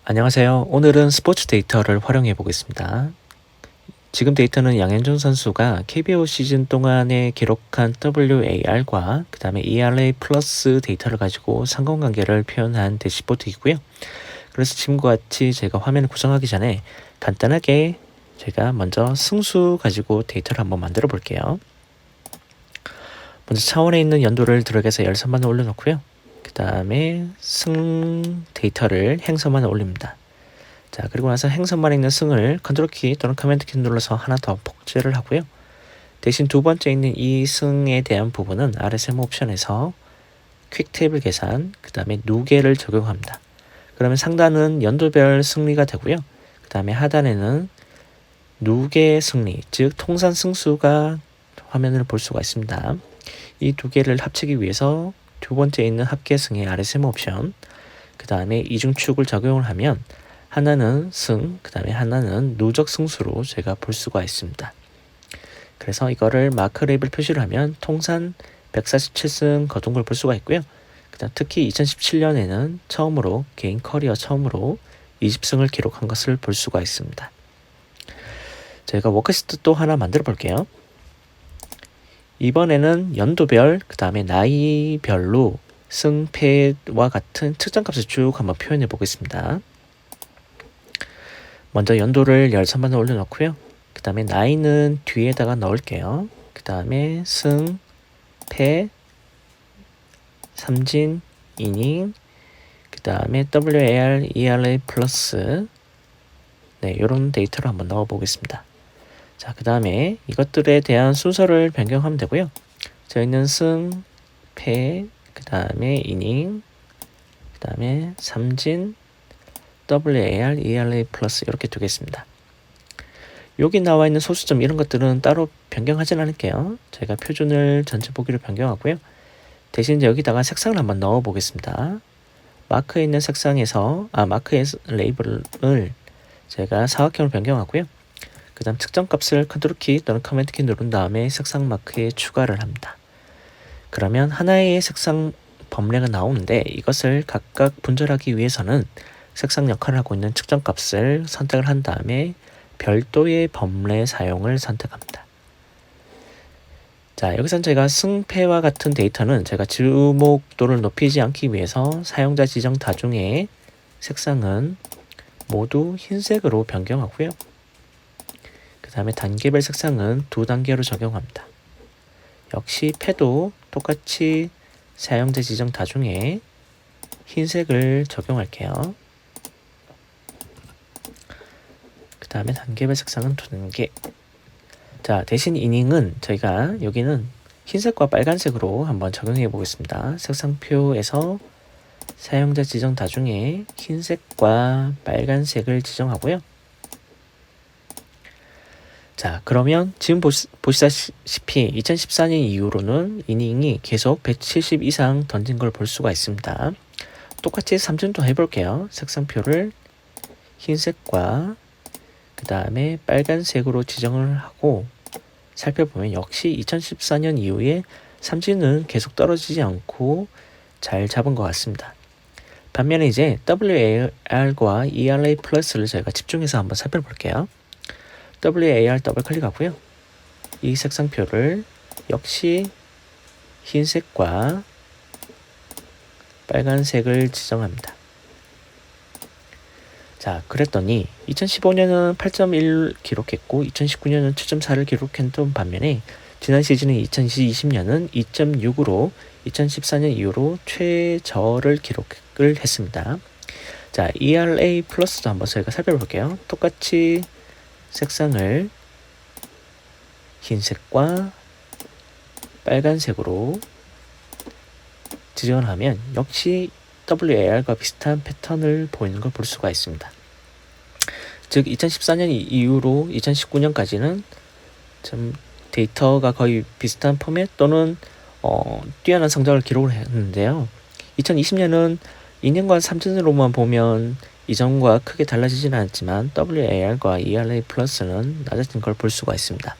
안녕하세요. 오늘은 스포츠 데이터를 활용해 보겠습니다. 지금 데이터는 양현종 선수가 KBO 시즌 동안에 기록한 WAR과 그 다음에 ERA 플러스 데이터를 가지고 상관관계를 표현한 대시보트이고요. 그래서 지금과 같이 제가 화면을 구성하기 전에 간단하게 제가 먼저 승수 가지고 데이터를 한번 만들어 볼게요. 먼저 차원에 있는 연도를 들어가서 열선반을 올려놓고요. 그 다음에 승 데이터를 행선반에 올립니다. 자, 그리고 나서 행선반에 있는 승을 컨트롤 키 또는 커맨드 키 눌러서 하나 더 복제를 하고요. 대신 두 번째 있는 이 승에 대한 부분은 RSM 옵션에서 퀵 테이블 계산, 그 다음에 누계를 적용합니다. 그러면 상단은 연도별 승리가 되고요. 그 다음에 하단에는 누계 승리, 즉 통산 승수가 화면을 볼 수가 있습니다. 이 두 개를 합치기 위해서 두 번째 있는 합계승의 RSM 옵션, 그 다음에 이중축을 적용을 하면 하나는 승, 그 다음에 하나는 누적 승수로 제가 볼 수가 있습니다. 그래서 이거를 마크 레이블 표시를 하면 통산 147승 거둔 걸 볼 수가 있고요. 그 다음 특히 2017년에는 처음으로 개인 커리어 처음으로 20승을 기록한 것을 볼 수가 있습니다. 저희가 워크시트 또 하나 만들어 볼게요. 이번에는 연도별, 그 다음에 나이별로 승패와 같은 측정값을 쭉 한번 표현해 보겠습니다. 먼저 연도를 13번에 올려놓고요. 그 다음에 나이는 뒤에다가 넣을게요. 그 다음에 승, 패, 삼진, 이닝, 그 다음에 WAR, ERA 플러스 이런 데이터를 한번 넣어 보겠습니다. 자, 그 다음에 이것들에 대한 순서를 변경하면 되고요. 저희는 승, 패, 그 다음에 이닝, 그 다음에 삼진, WAR, ERA 플러스 이렇게 두겠습니다. 여기 나와 있는 소수점 이런 것들은 따로 변경하진 않을게요. 제가 표준을 전체 보기로 변경하고요. 대신 여기다가 색상을 한번 넣어 보겠습니다. 마크에 있는 색상에서 마크의 레이블을 제가 사각형으로 변경하고요. 그 다음 측정값을 컨트롤 키 또는 커맨드 키 누른 다음에 색상 마크에 추가를 합니다. 그러면 하나의 색상 범례가 나오는데 이것을 각각 분절하기 위해서는 색상 역할을 하고 있는 측정값을 선택을 한 다음에 별도의 범례 사용을 선택합니다. 자, 여기선 제가 승패와 같은 데이터는 제가 주목도를 높이지 않기 위해서 사용자 지정 다중의 색상은 모두 흰색으로 변경하고요. 그 다음에 단계별 색상은 2단계로 적용합니다. 역시 패도 똑같이 사용자 지정 다중에 흰색을 적용할게요. 그 다음에 단계별 색상은 2단계. 자, 대신 이닝은 저희가 여기는 흰색과 빨간색으로 한번 적용해 보겠습니다. 색상표에서 사용자 지정 다중에 흰색과 빨간색을 지정하고요. 자, 그러면 지금 보시다시피 2014년 이후로는 이닝이 계속 170 이상 던진 걸 볼 수가 있습니다. 똑같이 삼진도 해볼게요. 색상표를 흰색과 그 다음에 빨간색으로 지정을 하고 살펴보면 역시 2014년 이후에 삼진은 계속 떨어지지 않고 잘 잡은 것 같습니다. 반면에 이제 WAR과 ERA 플러스를 저희가 집중해서 한번 살펴볼게요. WAR 더블 클릭하고요. 이 색상표를 역시 흰색과 빨간색을 지정합니다. 자, 그랬더니 2015년은 8.1 기록했고 2019년은 7.4를 기록했던 반면에 지난 시즌인 2020년은 2.6으로 2014년 이후로 최저를 기록을 했습니다. 자, ERA 플러스도 한번 저희가 살펴볼게요. 똑같이 색상을 흰색과 빨간색으로 지정을 하면 역시 WAR과 비슷한 패턴을 보이는 걸 볼 수가 있습니다. 즉 2014년 이후로 2019년까지는 좀 데이터가 거의 비슷한 포맷 또는 뛰어난 성장을 기록을 했는데요. 2020년은 2년간 삼진으로만 보면 이전과 크게 달라지지는 않지만 WAR과 ERA 플러스는 낮아진 걸 볼 수가 있습니다.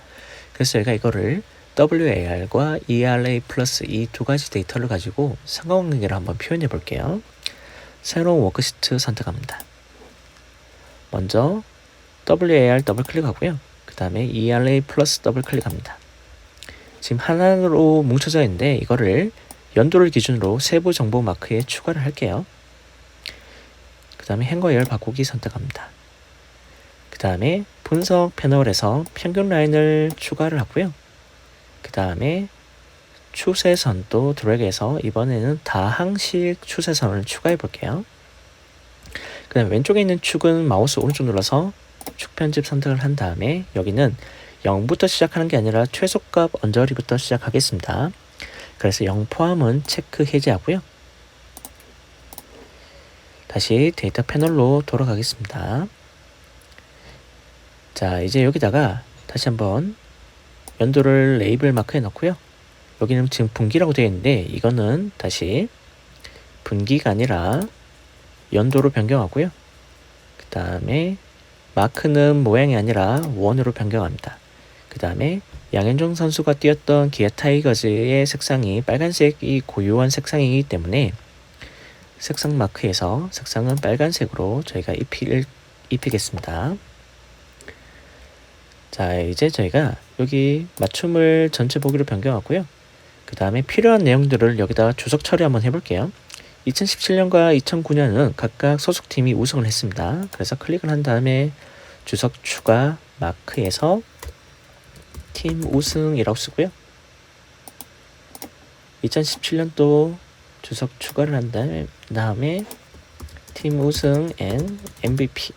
그래서 저희가 이거를 WAR과 ERA 플러스 이 두 가지 데이터를 가지고 상관관계를 한번 표현해 볼게요. 새로운 워크시트 선택합니다. 먼저 WAR 더블 클릭하고요. 그 다음에 ERA 플러스 더블 클릭합니다. 지금 하나로 뭉쳐져 있는데 이거를 연도를 기준으로 세부 정보 마크에 추가를 할게요. 그 다음에 행거열 바꾸기 선택합니다. 그 다음에 분석 패널에서 평균 라인을 추가를 하고요. 그 다음에 추세선도 드래그해서 이번에는 다항식 추세선을 추가해 볼게요. 그 다음에 왼쪽에 있는 축은 마우스 오른쪽 눌러서 축 편집 선택을 한 다음에 여기는 0부터 시작하는 게 아니라 최소값 언저리부터 시작하겠습니다. 그래서 0 포함은 체크 해제하고요. 다시 데이터 패널로 돌아가겠습니다. 자, 이제 여기다가 다시 한번 연도를 레이블 마크에 넣고요. 여기는 지금 분기라고 되어 있는데 이거는 다시 분기가 아니라 연도로 변경하고요. 그 다음에 마크는 모양이 아니라 원으로 변경합니다. 그 다음에 양현종 선수가 뛰었던 기아 타이거즈의 색상이 빨간색이 고유한 색상이기 때문에 색상 마크에서 색상은 빨간색으로 저희가 입히겠습니다. 자, 이제 저희가 여기 맞춤을 전체 보기로 변경하고요. 그 다음에 필요한 내용들을 여기다가 주석 처리 한번 해볼게요. 2017년과 2009년은 각각 소속팀이 우승을 했습니다. 그래서 클릭을 한 다음에 주석 추가 마크에서 팀 우승이라고 쓰고요. 2017년도 주석 추가를 한 다음에 팀 우승 앤 MVP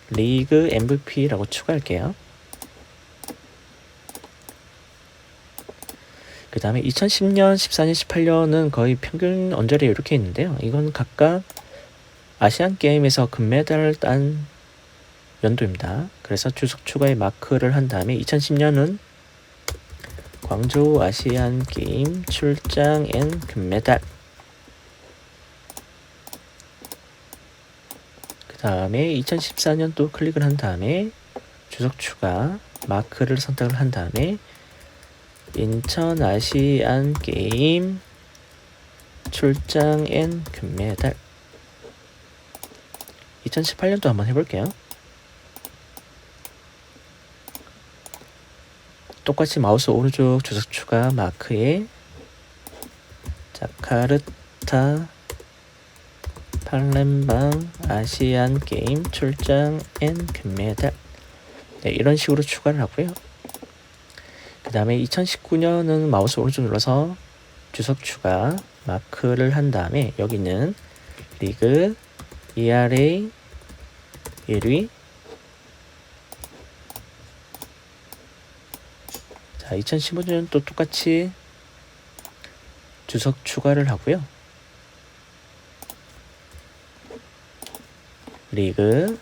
리그 MVP라고 추가할게요. 그 다음에 2010년, 14년, 18년은 거의 평균 언저리 이렇게 있는데요. 이건 각각 아시안 게임에서 금메달을 딴 연도입니다. 그래서 주석 추가의 마크를 한 다음에 2010년은 광저우 아시안 게임 출장 앤 금메달. 그 다음에 2014년 또 클릭을 한 다음에 주석 추가 마크를 선택을 한 다음에 인천 아시안 게임 출장 앤 금메달. 2018년도 한번 해볼게요. 똑같이 마우스 오른쪽 주석 추가 마크에 자카르타 팔렘방 아시안 게임 출장 앤 금메달. 네, 이런 식으로 추가를 하고요. 그 다음에 2019년은 마우스 오른쪽 눌러서 주석 추가 마크를 한 다음에 여기는 리그 ERA 1위. 자, 2015년 또 똑같이 주석 추가를 하고요. 리그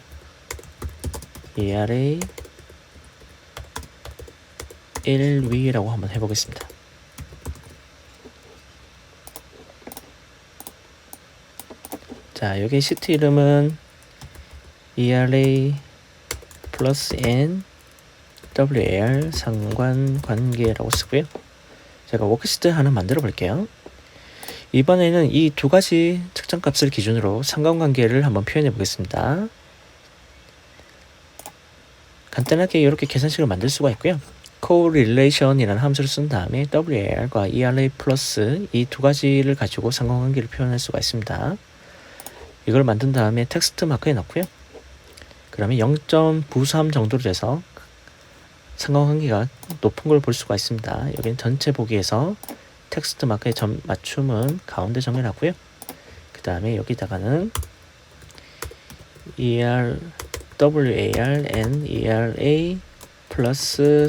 ERA 1위라고 한번 해보겠습니다. 자, 여기 시트 이름은 ERA 플러스 N WAR 상관관계라고 쓰고요. 제가 워크시트 하나 만들어 볼게요. 이번에는 이 두 가지 측정값을 기준으로 상관관계를 한번 표현해 보겠습니다. 간단하게 이렇게 계산식을 만들 수가 있고요. correlation이라는 함수를 쓴 다음에 WAR과 ERA 플러스 이 두 가지를 가지고 상관관계를 표현할 수가 있습니다. 이걸 만든 다음에 텍스트 마크에 넣고요. 그러면 0.93 정도로 돼서 상관관계가 높은 걸 볼 수가 있습니다. 여기는 전체 보기에서 텍스트 마크의 점 맞춤은 가운데 정렬하고요. 그 다음에 여기다가는 WAR and ERA 플러스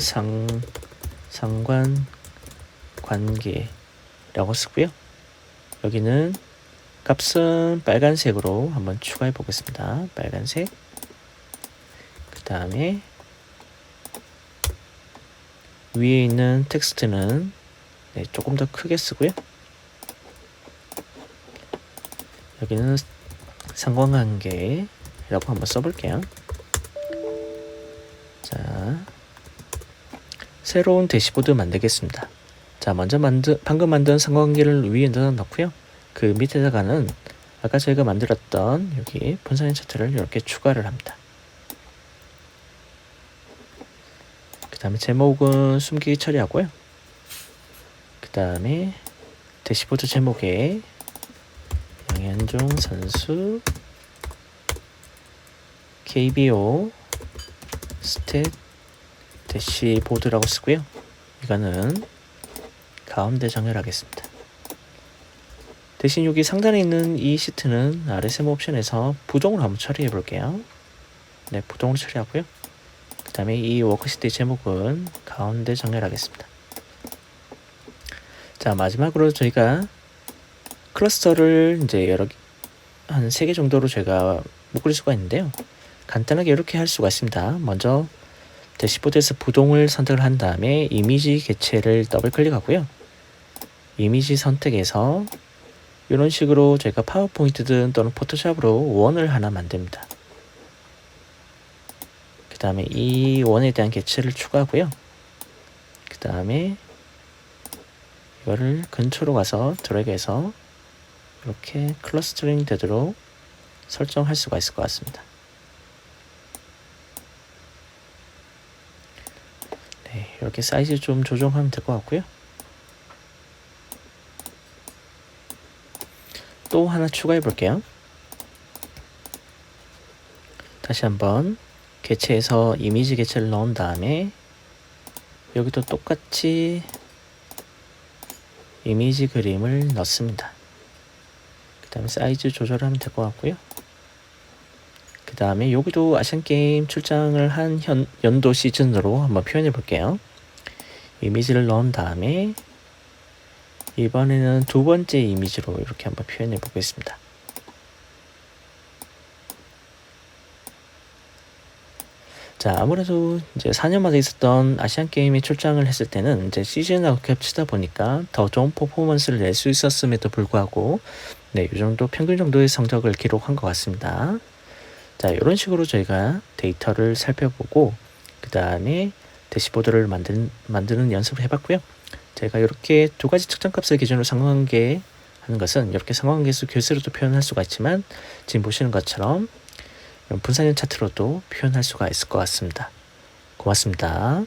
상관관계라고 쓰고요. 여기는 값은 빨간색으로 한번 추가해 보겠습니다. 빨간색. 그 다음에 위에 있는 텍스트는 조금 더 크게 쓰고요. 여기는 상관관계라고 한번 써볼게요. 자, 새로운 대시보드 만들겠습니다. 자, 먼저 방금 만든 상관관계를 위에 넣고요. 그 밑에다가는 아까 저희가 만들었던 여기 분산형 차트를 이렇게 추가를 합니다. 그 다음에 제목은 숨기기 처리하고요. 그 다음에 대시보드 제목에 양현종 선수 KBO 스탯 대시보드라고 쓰고요. 이거는 가운데 정렬하겠습니다. 대신 여기 상단에 있는 이 시트는 RSM 옵션에서 부동으로 한번 처리해 볼게요. 네, 부동으로 처리하고요. 그 다음에 이 워크시트의 제목은 가운데 정렬하겠습니다. 자, 마지막으로 저희가 클러스터를 이제 한 3개 정도로 제가 묶을 수가 있는데요. 간단하게 이렇게 할 수가 있습니다. 먼저 대시보드에서 부동을 선택을 한 다음에 이미지 개체를 더블 클릭하고요. 이미지 선택에서 이런 식으로 제가 파워포인트든 또는 포토샵으로 원을 하나 만듭니다. 그 다음에 이 원에 대한 개체를 추가하고요. 그 다음에 이거를 근처로 가서 드래그해서 이렇게 클러스터링 되도록 설정할 수가 있을 것 같습니다. 네, 이렇게 사이즈 좀 조정하면 될 것 같고요. 또 하나 추가해 볼게요. 다시 한번 개체에서 이미지 개체를 넣은 다음에 여기도 똑같이 이미지 그림을 넣습니다. 그 다음에 사이즈 조절하면 될 것 같고요. 그 다음에 여기도 아시안게임 출장을 한 연도 시즌으로 한번 표현해 볼게요. 이미지를 넣은 다음에 이번에는 두 번째 이미지로 이렇게 한번 표현해 보겠습니다. 자, 아무래도 이제 4년마다 있었던 아시안게임에 출장을 했을 때는 이제 시즌하고 겹치다 보니까 더 좋은 퍼포먼스를 낼 수 있었음에도 불구하고 네, 이 정도 평균 정도의 성적을 기록한 것 같습니다. 자, 이런 식으로 저희가 데이터를 살펴보고 그 다음에 대시보드를 만드는 연습을 해봤고요. 제가 이렇게 두 가지 측정값을 기준으로 상관관계 하는 것은 이렇게 상관관계수 교수로도 표현할 수가 있지만 지금 보시는 것처럼 분산형 차트로도 표현할 수가 있을 것 같습니다. 고맙습니다.